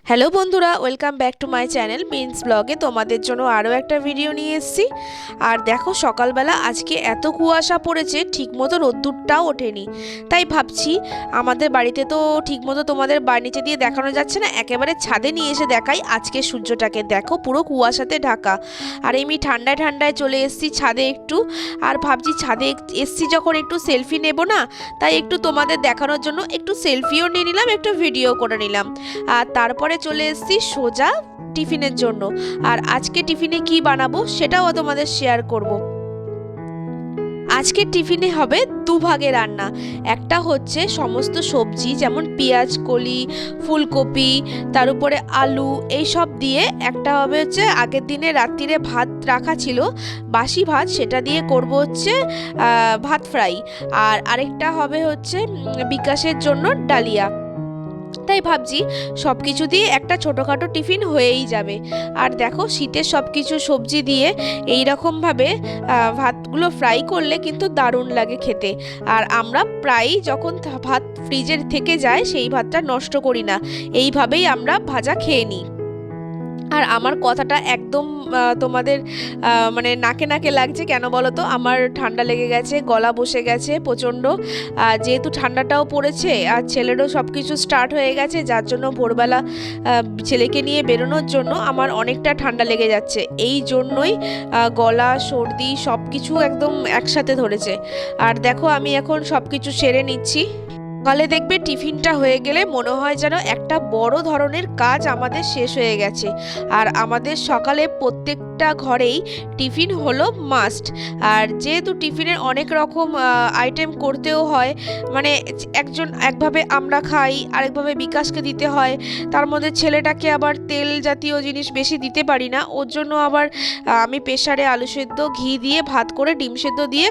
Hello বন্ধুরা, welcome back to my channel means ব্লগে। তোমাদের জন্য আরও একটা ভিডিও নিয়ে এসেছি। আর দেখো, সকালবেলা আজকে এত কুয়াশা পড়েছে, ঠিকমতো রোদ্দুরটাও ওঠেনি। তাই ভাবছি আমাদের বাড়িতে তো ঠিকমতো তোমাদের বাড়ি নিচে দিয়ে দেখানো যাচ্ছে না, একেবারে ছাদে নিয়ে এসে দেখাই আজকে সূর্যটাকে। দেখো, পুরো কুয়াশাতে ঢাকা। আর আমি ঠান্ডায় ঠান্ডায় চলে এসেছি ছাদে একটু। আর ভাবছি ছাদে এসছি যখন একটু সেলফি নেব না, তাই একটু তোমাদের দেখানোর জন্য একটু সেলফিও নিয়ে নিলাম, একটু ভিডিও করে নিলাম। আর তারপরে চলে এসেছি সোজা টিফিনের জন্য। আর আজকে টিফিনে কি বানাবো সেটাও তোমাদের শেয়ার করব। আজকের টিফিনে হবে দুভাগে রান্না। একটা হচ্ছে সমস্ত সবজি, যেমন পেঁয়াজ কলি, ফুলকপি, তার উপরে আলু, এই সব দিয়ে। একটা হবে হচ্ছে আগের দিনে রাত্রিরে ভাত রাখা ছিল, বাসি ভাত, সেটা দিয়ে করব হচ্ছে ভাত ফ্রাই। আর আরেকটা হবে হচ্ছে বিকাশের জন্য ডালিয়া। তাই ভাবছি সব কিছু দিয়ে একটা ছোটোখাটো টিফিন হয়েই যাবে। আর দেখো, শীতের সব কিছু সবজি দিয়ে এই রকমভাবে ভাতগুলো ফ্রাই করলে কিন্তু দারুণ লাগে খেতে। আর আমরা প্রায়ই যখন ভাত ফ্রিজের থেকে যায় সেই ভাতটা নষ্ট করি না, এইভাবেই আমরা ভাজা খেয়ে নিই। আর আমার কথাটা একদম তোমাদের মানে নাকে নাকে লাগছে কেন বলো তো? আমার ঠান্ডা লেগে গেছে, গলা বসে গেছে প্রচণ্ড। যেহেতু ঠান্ডাটাও পড়েছে আর ছেলেরও সব কিছু স্টার্ট হয়ে গেছে, যার জন্য ভোরবেলা ছেলেকে নিয়ে বেরোনোর জন্য আমার অনেকটা ঠান্ডা লেগে যাচ্ছে। এই জন্যই গলা সর্দি সব কিছু একদম একসাথে ধরেছে। আর দেখো, আমি এখন সব কিছু সেরে নিচ্ছি। সকালে দেখবে টিফিনটা হয়ে গেলে মনে হয় যেন একটা বড় ধরনের কাজ আমাদের শেষ হয়ে গেছে। আর আমাদের সকালে প্রত্যেকটা ঘরেই টিফিন হলো মাস্ট। আর যেহেতু টিফিনের অনেক রকম আইটেম করতেও হয়, মানে একজন একভাবে আমরা খাই, আরেকভাবে বিকাশকে দিতে হয়। তার মধ্যে ছেলেটাকে আবার তেল জাতীয় জিনিস বেশি দিতে পারি না, ওর জন্য আবার আমি প্রেসারে আলু সেদ্ধ, ঘি দিয়ে ভাত করে ডিম সেদ্ধ দিয়ে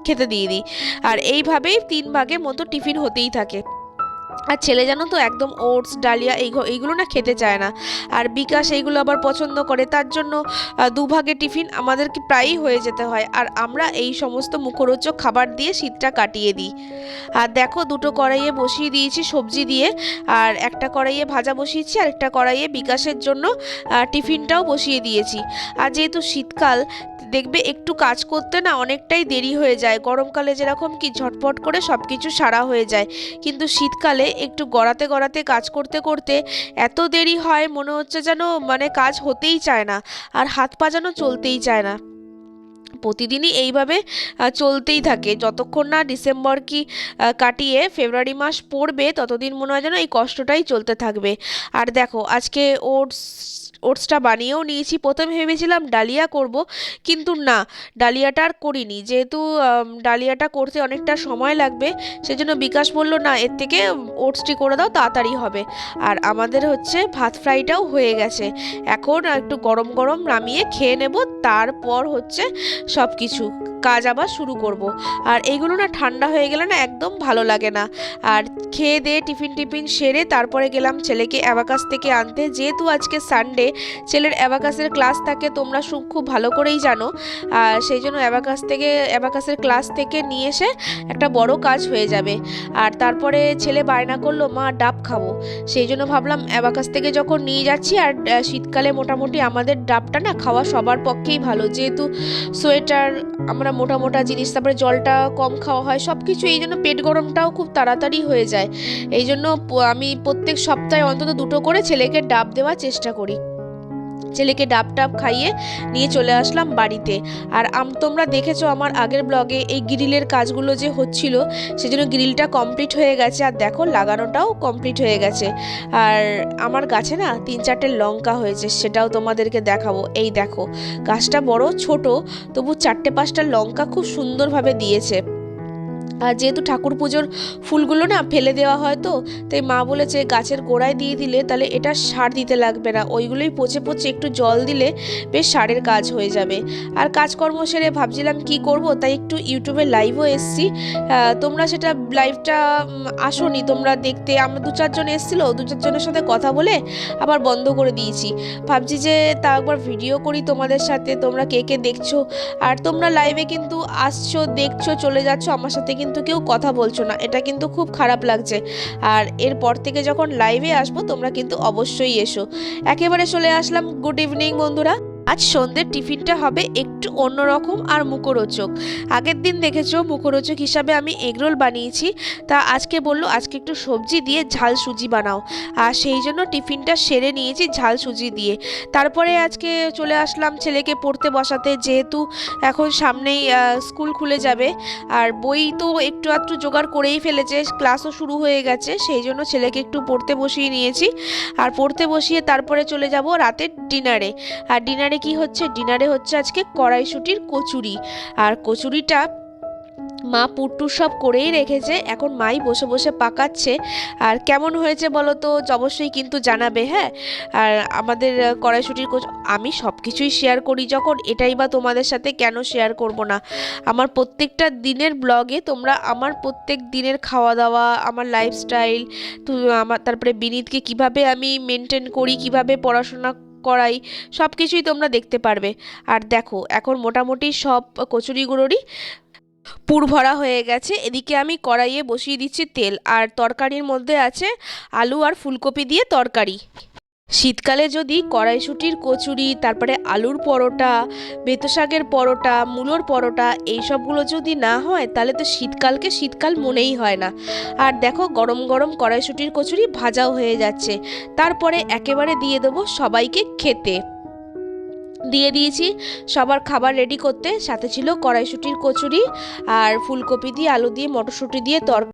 খেতে দিয়ে দিই। আর এইভাবেই 3 ভাগের মতো টিফিন হতেই থাকে। আর ছেলে জানো তো, একদম ওটস ডালিয়া এইগুলো না খেতে চায় না। আর বিকাশ এইগুলো আবার পছন্দ করে, তার জন্য দুভাগে টিফিন আমাদেরকে প্রায়ই হয়ে যেতে হয়। আর আমরা এই সমস্ত মুখরোচক খাবার দিয়ে শীতটা কাটিয়ে দিই। আর দেখো, দুটো কড়াইয়ে বসিয়ে দিয়েছি সবজি দিয়ে। আর একটা কড়াইয়ে ভাজা বসিয়েছি, আর একটা কড়াইয়ে বিকাশের জন্য টিফিনটাও বসিয়ে দিয়েছি। আর যেহেতু শীতকাল, দেখবে একটু কাজ করতে না অনেকটাই দেরি হয়ে যায়। গরমকালে যেরকম কি ঝটপট করে সব কিছু সারা হয়ে যায়, কিন্তু শীতকালে একটু গড়াতে গড়াতে কাজ করতে করতে এত দেরি হয়, মনে হচ্ছে যেন মানে কাজ হতেই চায় না, আর হাত পা যেন চলতেই চায় না। প্রতিদিনই এইভাবে চলতেই থাকে যতক্ষণ না ডিসেম্বর কি কাটিয়ে ফেব্রুয়ারি মাস পড়বে, ততদিন মনে হয় যেন এই কষ্টটাই চলতে থাকবে। আর দেখো, আজকে ওটসটা বানিয়েও নিয়েছি। প্রথমে ভেবেছিলাম ডালিয়া করব, কিন্তু না, ডালিয়াটা আর করিনি। যেহেতু ডালিয়াটা করতে অনেকটা সময় লাগবে, সেজন্য বিকাশ বলল না, এর থেকে ওটসটি করে দাও, তাড়াতাড়ি হবে। আর আমাদের হচ্ছে ভাত ফ্রাইটাও হয়ে গেছে। এখন একটু গরম গরম নামিয়ে খেয়ে নেব, তারপর হচ্ছে সব কিছু কাজ আবার শুরু করব। আর এইগুলো না ঠান্ডা হয়ে গেলে না একদম ভালো লাগে না। আর খেয়ে দিয়ে টিফিন সেরে তারপরে গেলাম ছেলেকে অ্যাবাকাস থেকে আনতে। যেহেতু আজকে সানডে, ছেলের অ্যাবাকাসের ক্লাস থাকে, তোমরা খুব ভালো করেই জানো। আর সেই জন্য অ্যাবাকাসের ক্লাস থেকে নিয়ে এসে একটা বড় কাজ হয়ে যাবে। আর তারপরে ছেলে বায়না করলো, মা ডাব খাবো। সেই জন্য ভাবলাম অ্যাবাকাস থেকে যখন নিয়ে যাচ্ছি, আর শীতকালে মোটামুটি আমাদের ডাবটা না খাওয়া সবার পক্ষেই ভালো, যেহেতু সোয়েটার, আমরা মোটা মোটা জিনিস, তারপরে জলটা কম খাওয়া হয়, সব কিছু। এই জন্য পেট গরমটাও খুব তাড়াতাড়ি হয়ে যায়। এই জন্য আমি প্রত্যেক সপ্তাহে অন্তত 2টো করে ছেলেকে ডাব দেওয়ার চেষ্টা করি। ছেলেকে ডাব টাব খাইয়ে নিয়ে চলে আসলাম বাড়িতে। আর তোমরা দেখেছো আমার আগের ব্লগে এই গ্রিলের কাজগুলো যে হচ্ছিল, সেজন্য গ্রিলটা কমপ্লিট হয়ে গেছে। আর দেখো, লাগানোটাও কমপ্লিট হয়ে গেছে। আর আমার গাছে না 3-4টে লঙ্কা হয়েছে, সেটাও তোমাদেরকে দেখাবো। এই দেখো, গাছটা বড় ছোট, তবু 4-5টা লঙ্কা খুব সুন্দরভাবে দিয়েছে। আর যেহেতু ঠাকুর পুজোর ফুলগুলো না ফেলে দেওয়া হয়, তো তাই মা বলেছে গাছের গোড়ায় দিয়ে দিলে তাহলে এটা সার দিতে লাগবে না, ওইগুলোই পচে পচে একটু জল দিলে বেশ সারের কাজ হয়ে যাবে। আর কাজকর্ম সেরে ভাবছিলাম কি করব, তাই একটু ইউটিউবে লাইভও এসছি। তোমরা সেটা লাইভটা আসোনি তোমরা দেখতে, আমরা 2-4 জন এসেছিলো, 2-4 জনের সাথে কথা বলে আবার বন্ধ করে দিয়েছি। ভাবছি যে তা একবার ভিডিও করি তোমাদের সাথে, তোমরা কে কে দেখছো। আর তোমরা লাইভে কিন্তু আসছো, দেখছো, চলে যাচ্ছো, আমার সাথে কিন্তু কিন্তু কেউ কথা বলছো না, এটা কিন্তু খুব খারাপ লাগছে। আর এরপর থেকে যখন লাইভে আসবো তোমরা কিন্তু অবশ্যই এসো। একেবারে চলে আসলাম। গুড ইভিনিং বন্ধুরা। আজ সন্ধ্যের টিফিনটা হবে একটু অন্যরকম আর মুখরোচক। আগের দিন দেখেছো মুখরোচক হিসাবে আমি এগরোল বানিয়েছি, তা আজকে বললো আজকে একটু সবজি দিয়ে ঝাল সুজি বানাও, আর সেই জন্য টিফিনটা সেরে নিয়েছি ঝাল সুজি দিয়ে। তারপরে আজকে চলে আসলাম ছেলেকে পড়তে বসাতে, যেহেতু এখন সামনেই স্কুল খুলে যাবে, আর বই তো একটু আধটু জোগাড় করেই ফেলেছে, ক্লাসও শুরু হয়ে গেছে, সেই জন্য ছেলেকে একটু পড়তে বসিয়ে নিয়েছি। আর পড়তে বসিয়ে তারপরে চলে যাব রাতের ডিনারে। আর ডিনারে কি হচ্ছে, ডিনারে হচ্ছে আজকে কড়াইশুঁটির কচুরি। আর কচুরিটা মা পুট্টু সব করেই রেখেছে, এখন মাই বসে বসে পাকাচ্ছে। আর কেমন হয়েছে বলো তো অবশ্যই কিন্তু জানাবে, হ্যাঁ। আর আমাদের কড়াইশুঁটির আমি সব কিছুই শেয়ার করি যখন, এটাই বা তোমাদের সাথে কেন শেয়ার করব না। আমার প্রত্যেকটা দিনের ব্লগে তোমরা আমার প্রত্যেক দিনের খাওয়া দাওয়া, আমার লাইফস্টাইল, তো আমার তারপরে বিনীতকে কিভাবে আমি মেনটেন করি, কিভাবে পড়াশোনা করাই, সব কিছুই তোমরা দেখতে পারবে। আর দেখো এখন মোটামুটি সব কচুরিগুলোরই পুর ভরা হয়ে গেছে। এদিকে আমি কড়াইয়ে বসিয়ে দিচ্ছি তেল, আর তরকারির মধ্যে আছে আলু আর ফুলকপি দিয়ে তরকারি। শীতকালে যদি কড়াইশুঁটির কচুরি, তারপরে আলুর পরোটা, বেতো শাকের পরোটা, মূলোর পরোটা, এইসবগুলো যদি না হয় তাহলে তো শীতকালকে শীতকাল মনেই হয় না। আর দেখো গরম গরম কড়াইশুঁটির কচুরি ভাজাও হয়ে যাচ্ছে। তারপরে একেবারে দিয়ে দেবো সবাইকে খেতে। দিয়ে দিয়েছি সবার খাবার রেডি করতে, সাথে ছিল কড়াইশুঁটির কচুরি আর ফুলকপি দিয়ে আলু দিয়ে মটরশুঁটি দিয়ে তরকারি।